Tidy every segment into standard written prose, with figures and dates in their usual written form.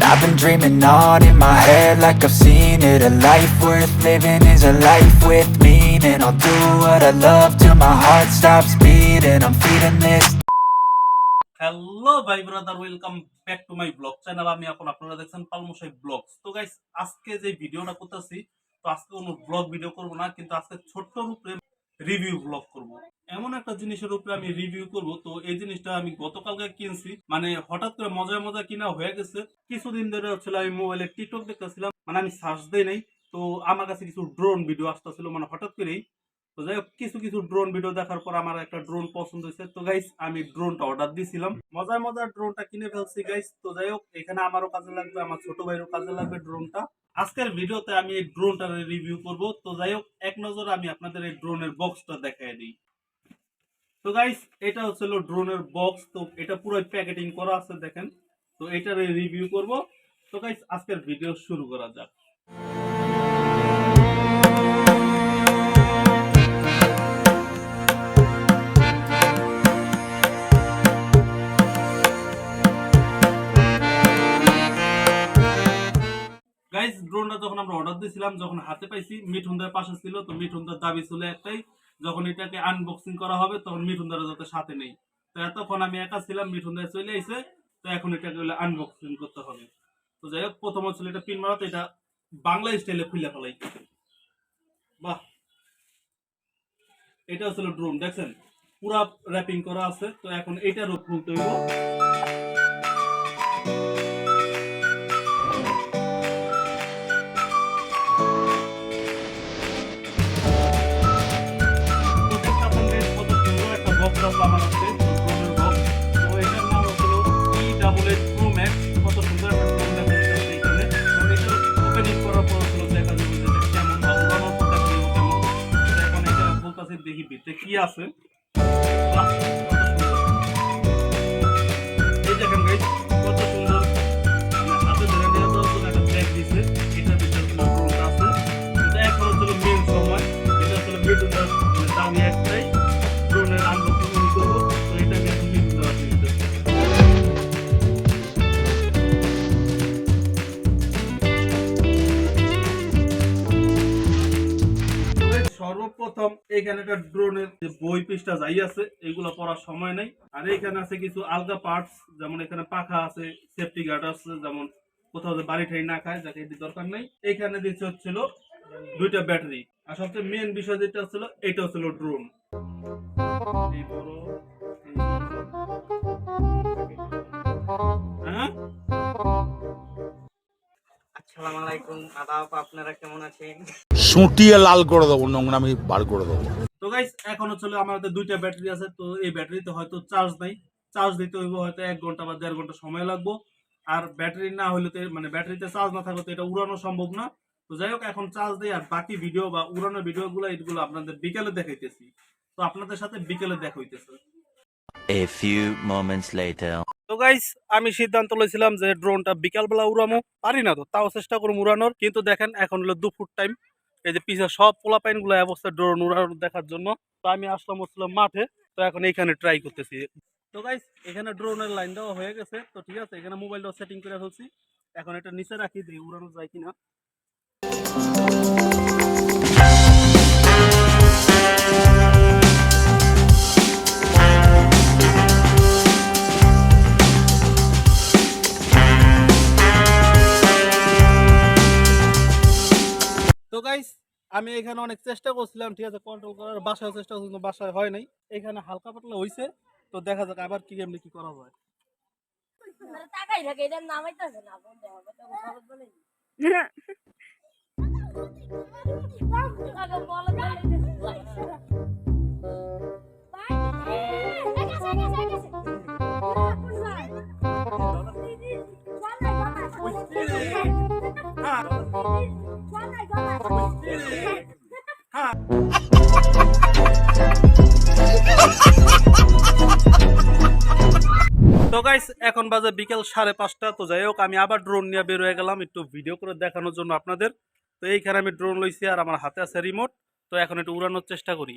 I've been dreaming on in my head like I've seen it. A life worth living is a life with meaning. I'll do what I love till my heart stops beating. I'm feeding this. Hello ভাই brother, welcome back to my blog channel. আমি এখন আপনারা দেখছেন পালমশাই blogs. তো guys, আজকে যে ভিডিওটা করতেছি, তো আজকে কোনো ব্লগ ভিডিও করব না, কিন্তু আজকে ছোট্ট রূপে রিভিউ ব্লগ করব। এমন একটা জিনিসের উপরে আমি রিভিউ করব। তো এই জিনিসটা আমি গতকালকে কিনছি, মানে হঠাৎ করে মজায় মজা কিনা হয়ে গেছে। কিছুদিন ধরে হচ্ছিল আমি মোবাইলে টিকটক দেখতেছিলাম, মানে আমি সার্চ দেই নাই, তো আমার কাছে কিছু ড্রোন ভিডিও আসতেছিল, মানে হঠাৎ করেই। তো যাই হোক, কিছু কিছু ড্রোন ভিডিও দেখার পর আমার একটা ড্রোন পছন্দ হয়েছে। তো গাইস, আমি ড্রোনটা অর্ডার দিয়েছিলাম, মজার মজার ড্রোনটা কিনে ফেলছি গাইস। তো যাই হোক, এখানে আমারও কাজে লাগবে, আমার ছোট ভাইয়েরও কাজে লাগবে ড্রোনটা। আজকের ভিডিওতে আমি এই ড্রোনটার রিভিউ করব। তো যাই হোক, এক নজরে আমি আপনাদের এই ড্রোনের বক্সটা দেখাই দিই। তো গাইস, এটা হচ্ছিল ড্রোনের বক্স। তো এটা পুরো প্যাকেটিং করা আছে, দেখেন। তো এটার রিভিউ করব। তো গাইস, আজকের ভিডিও শুরু করা যাক। গাইস, ড্রোনটা যখন আমরা অর্ডার দিয়েছিলাম, যখন হাতে পাইছি, মিঠুনদার পাশে ছিল। তো মিঠুনদার দাবি ছিল একটাই, যখন এটাকে আনবক্সিং করা হবে তখন মিঠুনদার যাতে সাথে নেই। তো এতক্ষণ আমি একা ছিলাম, মিঠুনদার চলে আইছে। তো এখন এটাকে আনবক্সিং করতে হবে। তো যাই হোক, প্রথম হচ্ছিল এটা পিন মারা। তো এটা বাংলা স্টাইলে খুলে ফেলাই। বাহ, এটা হচ্ছিল ড্রোন, দেখছেন পুরা র্যাপিং করা আছে। তো এখন এটারও খুলতে হইব। দেখি ভিতরে কি আছে। এই দেখেন গাইস, কত সুন্দর, হাতে ধরে নেওয়ার জন্য একটা ব্যাগ দিছে। এটার ভিতরে ড্রোনটা আছে। কিন্তু এখন হচ্ছে মেন সময়, এটা আসলে মিঠুনদার দামি একটাই ড্রোনের আনবক্সিং আমি করবো। তো এটাকে এখন মিঠুনদার আছে। সর্বপ্রথম এখানে একটা ড্রোনের যে বই পৃষ্ঠা যাই আছে, এগুলো পড়ার সময় নাই। আর এখানে আছে কিছু আলগা পার্টস, যেমন এখানে পাখা আছে, সেফটি গার্ড আছে, যেমন কোথাও যে বাড়ি ঠাই না খায়, যাকে এটি দরকার নেই। এখানে দিচ্ছে হচ্ছিল দুইটা ব্যাটারি। আর সবচেয়ে মেন বিষয় যেটা হচ্ছিল, এটা হচ্ছিল ড্রোন। এই বড়, হ্যাঁ, আসসালামু আলাইকুম, আদাব। আপনারা কেমন আছেন? সুটিয়ে লাল করে দেবো, নোংরামি বার করে দেবো। তো গাইস, এখন হচ্ছে আমাদের দুইটা ব্যাটারি আছে। তো এই ব্যাটারিতে হয়তো চার্জ নাই, চার্জ দিতে হইব হয়তো 1 ঘন্টা বা 1.5 ঘন্টা সময় লাগবে। আর ব্যাটারি না হইলে তো, মানে ব্যাটারিতে চার্জ না থাকলে তো এটা উড়ানো সম্ভব না। তো যাই হোক, এখন চার্জ দেই। আর বাকি ভিডিও বা উড়ানোর ভিডিওগুলো এগুলো আপনাদের বিকেলে দেখাইতেছি। তো আপনাদের সাথে বিকেলে দেখা হইতেছে। A few moments later. তো গাইস, আমি সিদ্ধান্ত লইছিলাম যে ড্রোনটা বিকালবেলা উড়ামো, পারি না তো তাও চেষ্টা করুম উড়ানোর। কিন্তু দেখেন, এখন হলো দুপুর টাইম। এই যে পিছিয়ে সব পোলাপাইন গুলো অবস্থা ড্রোন উড়ানো দেখার জন্য। তো আমি আসলাম হচ্ছিলাম মাঠে। তো এখন এইখানে ট্রাই করতেছি। তো গাইস, এখানে ড্রোনের লাইন দেওয়া হয়ে গেছে। তো ঠিক আছে, এখানে মোবাইলটাও সেটিং করে ফেলছি। এখন এটা নিচে রাখি, দিয়ে উড়ানো যায় কিনা। তো গাইস, আমি এখানে অনেক চেষ্টা করছিলাম, ঠিক আছে, কন্ট্রোল করার, বাসায় চেষ্টা করছি, কিন্তু বাসায় হয় নাই। এখানে হালকা পাতলা হইছে। তো দেখা যাক আবার কি এমনি কি করা যায়। তো গাইস, এখন বাজে বিকেল 5:30। তো যাই হোক, আমি আবার ড্রোন নিয়ে বের হয়ে গেলাম একটু ভিডিও করে দেখানোর জন্য আপনাদের। তো এইখানে আমি ড্রোন লইছি, আর আমার হাতে আছে রিমোট। তো এখন একটু উড়ানোর চেষ্টা করি।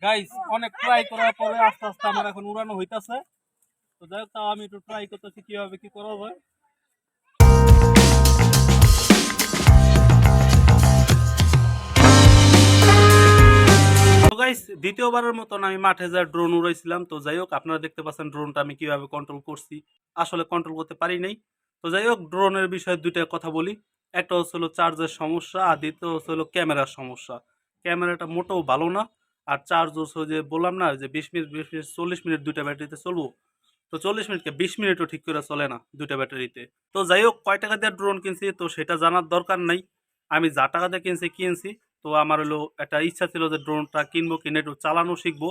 গাইস অনেক ট্রাই করার পরে আস্তে আস্তে আমার এখন উড়ানো হইতাছে। তো যাই হোক, তাও আমি একটু ট্রাই করতেছি কিভাবে কি করা যায়। তো গাইস দ্বিতীয়বারের মতন আমি মাঠে যা ড্রোন উড়াইছিলাম। তো যাই হোক, আপনারা দেখতে পাচ্ছেন ড্রোনটা আমি কিভাবে কন্ট্রোল করছি। আসলে কন্ট্রোল করতে পারি নাই। তো যাই হোক, ড্রোনের বিষয়ে দুইটা কথা বলি। একটা হচ্ছে হলো চার্জের সমস্যা, আর দ্বিতীয় হচ্ছে হলো ক্যামেরার সমস্যা। ক্যামেরাটা মোটেও ভালো না। আর চার্জ হচ্ছে যে বললাম না যে 20 মিনিট 20 মিনিট 40 মিনিট দুইটা ব্যাটারিতে চলবো। তো 40 মিনিটকে 20 মিনিটও ঠিক করে চলে না দুইটা ব্যাটারিতে। তো যাই হোক, কয় টাকা দিয়ে ড্রোন কিনছি তো সেটা জানার দরকার নাই। আমি যা টাকা দিয়ে কিনছি। তো আমার হলো একটা ইচ্ছা ছিল যে ড্রোনটা কিনবো, কিনে একটু চালানো শিখবো।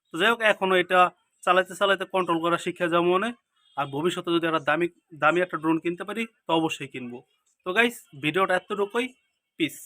তো যাই হোক, এখনো এটা চালাইতে চালাইতে কন্ট্রোল করা শিখে যাবো মনে। আর ভবিষ্যতে যদি একটা দামি দামি একটা ড্রোন কিনতে পারি তো অবশ্যই কিনবো। তো গাইস ভিডিওটা এতটুকুই। পিস।